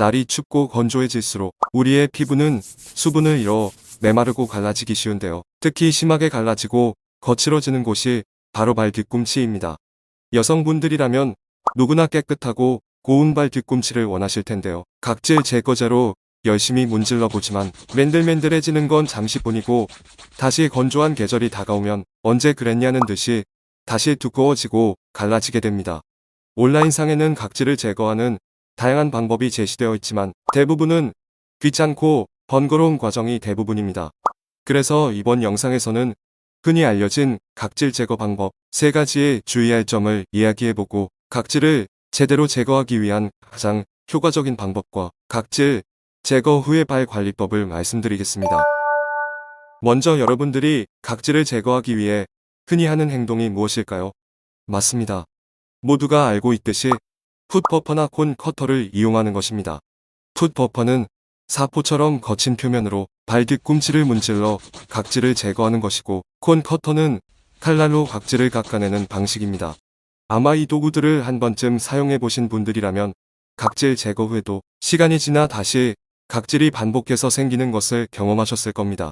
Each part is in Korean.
날이 춥고 건조해질수록 우리의 피부는 수분을 잃어 메마르고 갈라지기 쉬운데요. 특히 심하게 갈라지고 거칠어지는 곳이 바로 발 뒤꿈치입니다. 여성분들이라면 누구나 깨끗하고 고운 발 뒤꿈치를 원하실 텐데요. 각질 제거제로 열심히 문질러 보지만 맨들맨들해지는 건 잠시뿐이고 다시 건조한 계절이 다가오면 언제 그랬냐는 듯이 다시 두꺼워지고 갈라지게 됩니다. 온라인상에는 각질을 제거하는 다양한 방법이 제시되어 있지만 대부분은 귀찮고 번거로운 과정이 대부분입니다. 그래서 이번 영상에서는 흔히 알려진 각질 제거 방법 3가지에 주의할 점을 이야기해보고 각질을 제대로 제거하기 위한 가장 효과적인 방법과 각질 제거 후의 발 관리법을 말씀드리겠습니다. 먼저 여러분들이 각질을 제거하기 위해 흔히 하는 행동이 무엇일까요? 맞습니다. 모두가 알고 있듯이 풋버퍼나 콘 커터를 이용하는 것입니다. 풋버퍼는 사포처럼 거친 표면으로 발 뒤꿈치를 문질러 각질을 제거하는 것이고 콘 커터는 칼날로 각질을 깎아내는 방식입니다. 아마 이 도구들을 한 번쯤 사용해 보신 분들이라면 각질 제거 후에도 시간이 지나 다시 각질이 반복해서 생기는 것을 경험하셨을 겁니다.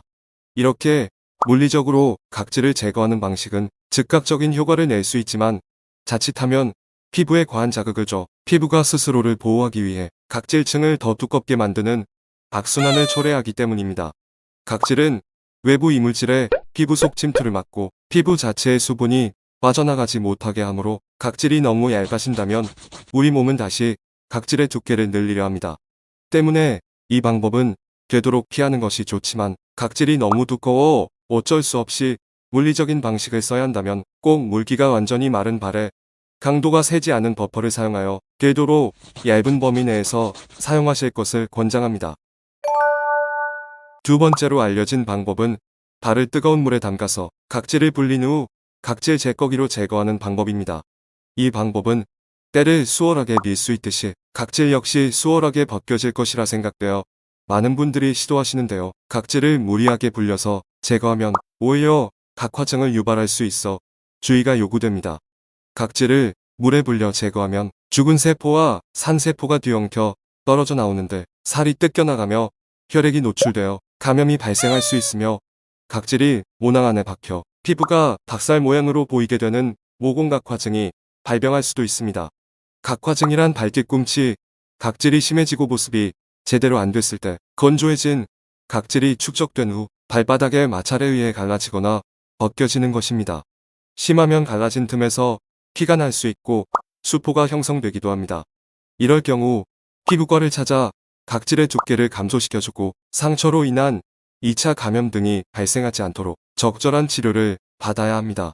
이렇게 물리적으로 각질을 제거하는 방식은 즉각적인 효과를 낼 수 있지만 자칫하면 피부에 과한 자극을 줘 피부가 스스로를 보호하기 위해 각질층을 더 두껍게 만드는 악순환을 초래하기 때문입니다. 각질은 외부 이물질에 피부 속 침투를 막고 피부 자체의 수분이 빠져나가지 못하게 하므로 각질이 너무 얇아진다면 우리 몸은 다시 각질의 두께를 늘리려 합니다. 때문에 이 방법은 되도록 피하는 것이 좋지만 각질이 너무 두꺼워 어쩔 수 없이 물리적인 방식을 써야 한다면 꼭 물기가 완전히 마른 발에 강도가 세지 않은 버퍼를 사용하여 되도록 얇은 범위 내에서 사용하실 것을 권장합니다. 두 번째로 알려진 방법은 발을 뜨거운 물에 담가서 각질을 불린 후 각질 제거기로 제거하는 방법입니다. 이 방법은 때를 수월하게 밀 수 있듯이 각질 역시 수월하게 벗겨질 것이라 생각되어 많은 분들이 시도하시는데요. 각질을 무리하게 불려서 제거하면 오히려 각화증을 유발할 수 있어 주의가 요구됩니다. 각질을 물에 불려 제거하면 죽은 세포와 산 세포가 뒤엉켜 떨어져 나오는데 살이 뜯겨나가며 혈액이 노출되어 감염이 발생할 수 있으며 각질이 모낭 안에 박혀 피부가 닭살 모양으로 보이게 되는 모공각화증이 발병할 수도 있습니다. 각화증이란 발뒤꿈치 각질이 심해지고 보습이 제대로 안 됐을 때 건조해진 각질이 축적된 후 발바닥의 마찰에 의해 갈라지거나 벗겨지는 것입니다. 심하면 갈라진 틈에서 피가 날 수 있고 수포가 형성되기도 합니다. 이럴 경우 피부과를 찾아 각질의 두께를 감소시켜주고 상처로 인한 2차 감염 등이 발생하지 않도록 적절한 치료를 받아야 합니다.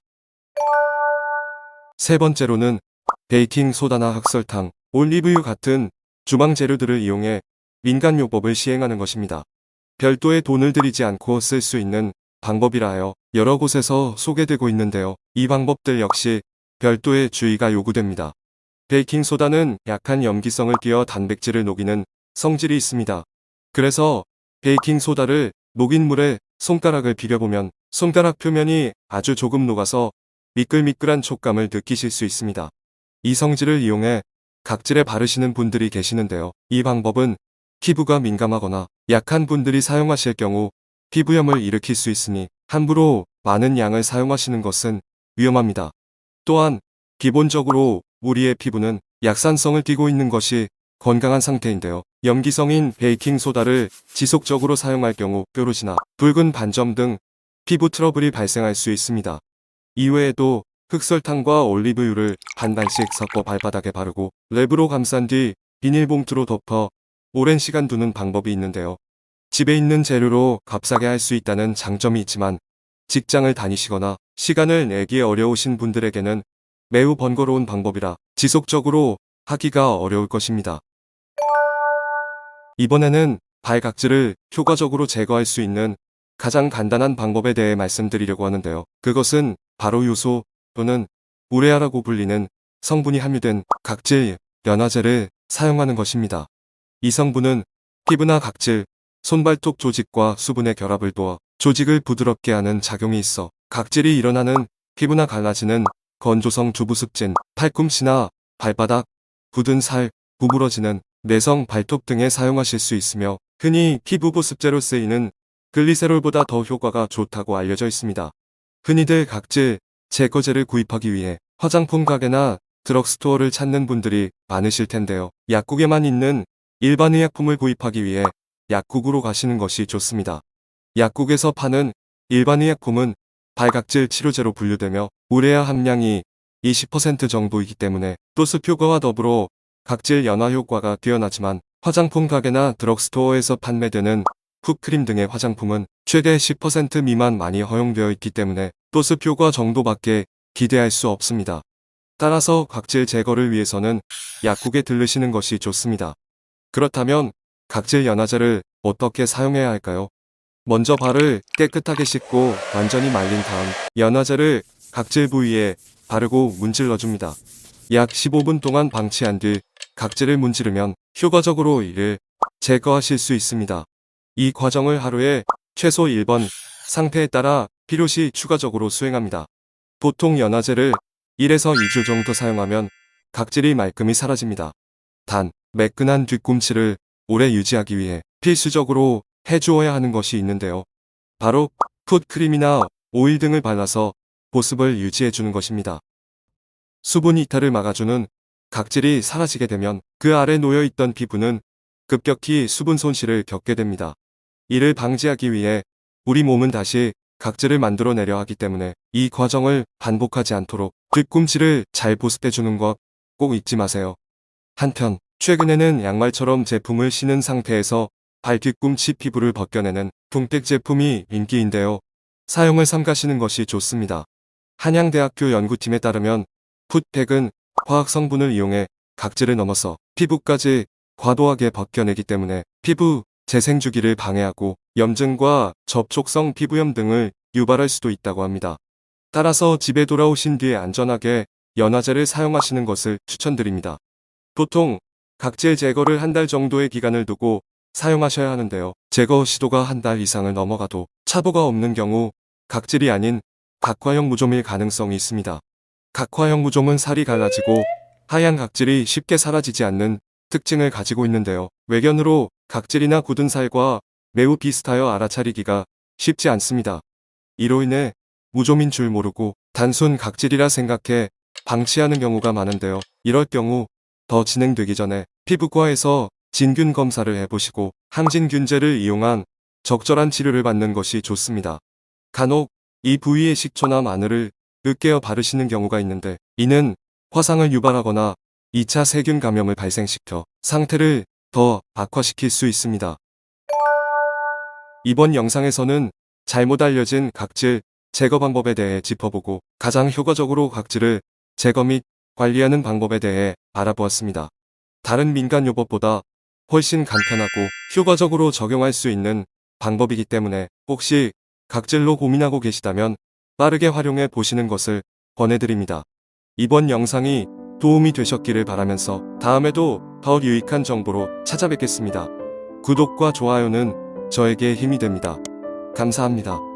세 번째로는 베이킹 소다나 흑설탕, 올리브유 같은 주방 재료들을 이용해 민간요법을 시행하는 것입니다. 별도의 돈을 들이지 않고 쓸 수 있는 방법이라 하여 여러 곳에서 소개되고 있는데요. 이 방법들 역시 별도의 주의가 요구됩니다. 베이킹소다는 약한 염기성을 띄어 단백질을 녹이는 성질이 있습니다. 그래서 베이킹소다를 녹인 물에 손가락을 비벼보면 손가락 표면이 아주 조금 녹아서 미끌미끌한 촉감을 느끼실 수 있습니다. 이 성질을 이용해 각질에 바르시는 분들이 계시는데요. 이 방법은 피부가 민감하거나 약한 분들이 사용하실 경우 피부염을 일으킬 수 있으니 함부로 많은 양을 사용하시는 것은 위험합니다. 또한 기본적으로 우리의 피부는 약산성을 띠고 있는 것이 건강한 상태인데요. 염기성인 베이킹소다를 지속적으로 사용할 경우 뾰루지나 붉은 반점 등 피부 트러블이 발생할 수 있습니다. 이외에도 흑설탕과 올리브유를 반반씩 섞어 발바닥에 바르고 랩으로 감싼 뒤 비닐봉투로 덮어 오랜 시간 두는 방법이 있는데요. 집에 있는 재료로 값싸게 할 수 있다는 장점이 있지만 직장을 다니시거나 시간을 내기 어려우신 분들에게는 매우 번거로운 방법이라 지속적으로 하기가 어려울 것입니다. 이번에는 발각질을 효과적으로 제거할 수 있는 가장 간단한 방법에 대해 말씀드리려고 하는데요. 그것은 바로 요소 또는 우레아라고 불리는 성분이 함유된 각질 연화제를 사용하는 것입니다. 이 성분은 피부나 각질, 손발톱 조직과 수분의 결합을 도와 조직을 부드럽게 하는 작용이 있어 각질이 일어나는 피부나 갈라지는 건조성 주부습진, 팔꿈치나 발바닥, 굳은 살, 구부러지는 내성 발톱 등에 사용하실 수 있으며 흔히 피부 보습제로 쓰이는 글리세롤보다 더 효과가 좋다고 알려져 있습니다. 흔히들 각질 제거제를 구입하기 위해 화장품 가게나 드럭스토어를 찾는 분들이 많으실 텐데요. 약국에만 있는 일반 의약품을 구입하기 위해 약국으로 가시는 것이 좋습니다. 약국에서 파는 일반 의약품은 발각질 치료제로 분류되며 우레아 함량이 20% 정도이기 때문에 보습 효과와 더불어 각질 연화 효과가 뛰어나지만 화장품 가게나 드럭스토어에서 판매되는 풋크림 등의 화장품은 최대 10% 미만만이 허용되어 있기 때문에 보습 효과 정도밖에 기대할 수 없습니다. 따라서 각질 제거를 위해서는 약국에 들르시는 것이 좋습니다. 그렇다면 각질 연화제를 어떻게 사용해야 할까요? 먼저 발을 깨끗하게 씻고 완전히 말린 다음 연화제를 각질 부위에 바르고 문질러줍니다. 약 15분 동안 방치한 뒤 각질을 문지르면 효과적으로 이를 제거하실 수 있습니다. 이 과정을 하루에 최소 1번 상태에 따라 필요시 추가적으로 수행합니다. 보통 연화제를 1에서 2주 정도 사용하면 각질이 말끔히 사라집니다. 단, 매끈한 뒤꿈치를 오래 유지하기 위해 필수적으로 해주어야 하는 것이 있는데요. 바로 풋크림이나 오일 등을 발라서 보습을 유지해주는 것입니다. 수분 이탈을 막아주는 각질이 사라지게 되면 그 아래 놓여있던 피부는 급격히 수분 손실을 겪게 됩니다. 이를 방지하기 위해 우리 몸은 다시 각질을 만들어내려 하기 때문에 이 과정을 반복하지 않도록 뒤꿈치를 잘 보습해주는 것 꼭 잊지 마세요. 한편 최근에는 양말처럼 제품을 신은 상태에서 발 뒤꿈치 피부를 벗겨내는 붕팩 제품이 인기인데요. 사용을 삼가시는 것이 좋습니다. 한양대학교 연구팀에 따르면 풋팩은 화학 성분을 이용해 각질을 넘어서 피부까지 과도하게 벗겨내기 때문에 피부 재생주기를 방해하고 염증과 접촉성 피부염 등을 유발할 수도 있다고 합니다. 따라서 집에 돌아오신 뒤에 안전하게 연화제를 사용하시는 것을 추천드립니다. 보통 각질 제거를 한 달 정도의 기간을 두고 사용하셔야 하는데요. 제거 시도가 한 달 이상을 넘어가도 차보가 없는 경우 각질이 아닌 각화형 무좀일 가능성이 있습니다. 각화형 무좀은 살이 갈라지고 하얀 각질이 쉽게 사라지지 않는 특징을 가지고 있는데요. 외견으로 각질이나 굳은 살과 매우 비슷하여 알아차리기가 쉽지 않습니다. 이로 인해 무좀인 줄 모르고 단순 각질이라 생각해 방치하는 경우가 많은데요. 이럴 경우 더 진행되기 전에 피부과에서 진균 검사를 해보시고 항진균제를 이용한 적절한 치료를 받는 것이 좋습니다. 간혹 이 부위에 식초나 마늘을 으깨어 바르시는 경우가 있는데 이는 화상을 유발하거나 2차 세균 감염을 발생시켜 상태를 더 악화시킬 수 있습니다. 이번 영상에서는 잘못 알려진 각질 제거 방법에 대해 짚어보고 가장 효과적으로 각질을 제거 및 관리하는 방법에 대해 알아보았습니다. 다른 민간요법보다 훨씬 간편하고 효과적으로 적용할 수 있는 방법이기 때문에 혹시 각질로 고민하고 계시다면 빠르게 활용해 보시는 것을 권해드립니다. 이번 영상이 도움이 되셨기를 바라면서 다음에도 더 유익한 정보로 찾아뵙겠습니다. 구독과 좋아요는 저에게 힘이 됩니다. 감사합니다.